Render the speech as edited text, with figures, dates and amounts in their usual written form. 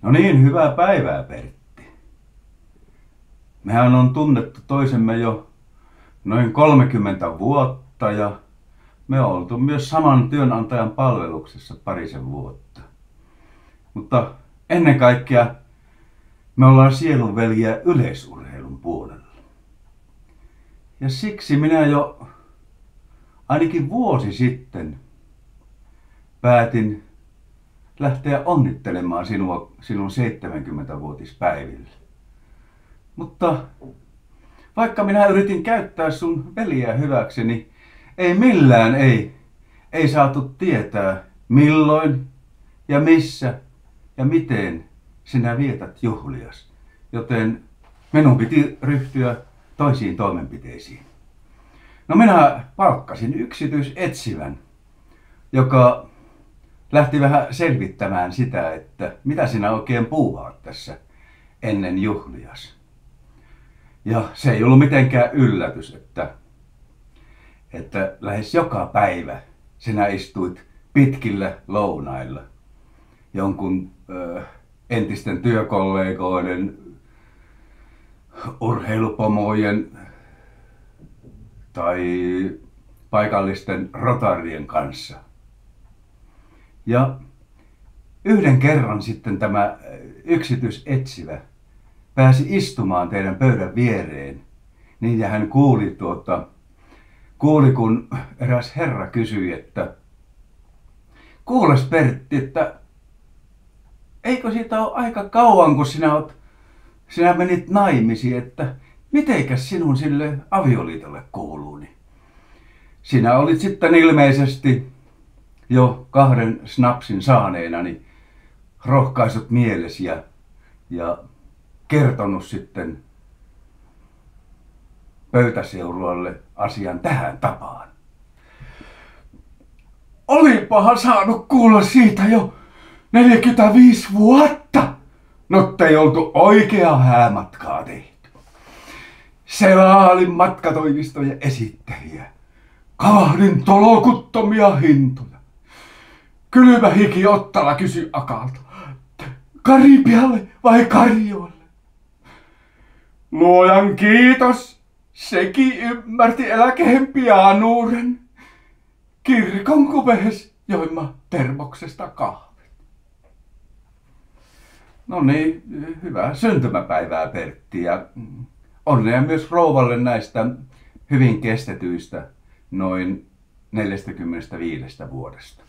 No niin, hyvää päivää, Pertti. Mehän on tunnettu toisemme jo noin 30 vuotta ja me on oltu myös saman työnantajan palveluksessa parisen vuotta. Mutta ennen kaikkea me ollaan sielunveljiä yleisurheilun puolella. Ja siksi minä jo ainakin vuosi sitten päätin lähteä onnittelemaan sinua sinun 70-vuotispäivillä. Mutta vaikka minä yritin käyttää sun veliä hyväkseni, ei millään ei saatu tietää milloin ja missä ja miten sinä vietät juhlias. Joten minun piti ryhtyä toisiin toimenpiteisiin. No minä palkkasin yksityisetsivän, joka lähti vähän selvittämään sitä, että mitä sinä oikein puuhaat tässä ennen juhlias. Ja se ei ollut mitenkään yllätys, että lähes joka päivä sinä istuit pitkillä lounailla jonkun entisten työkollegoiden, urheilupomojen tai paikallisten rotarien kanssa. Ja yhden kerran sitten tämä yksityisetsivä pääsi istumaan teidän pöydän viereen, niin ja hän kuuli kun eräs herra kysyi, että kuules Pertti, että eikö siitä ole aika kauan kun sinä menit naimisiin, että mitenkäs sinun sille avioliitolle kuuluu, niin sinä olit sitten ilmeisesti jo 2 snapsin saaneena niin rohkaisut mielesi ja kertonut sitten pöytäseurualle asian tähän tapaan. Olipahan saanut kuulla siitä jo 45 vuotta, mutta ei oltu oikeaa häämatkaa tehty. Selailin matkatoimistojen esittäjiä, kavahdin tolokuttomia hintoja. Kylmä hiki ottala kysyi Akalta, Karibialle vai Karjoille? Luojan kiitos, sekin ymmärti eläkeen pianuuden. Kirkon kupehes joimma termoksesta kahvit. No niin, hyvää syntymäpäivää Pertti ja onnea myös rouvalle näistä hyvin kestetyistä noin 45 vuodesta.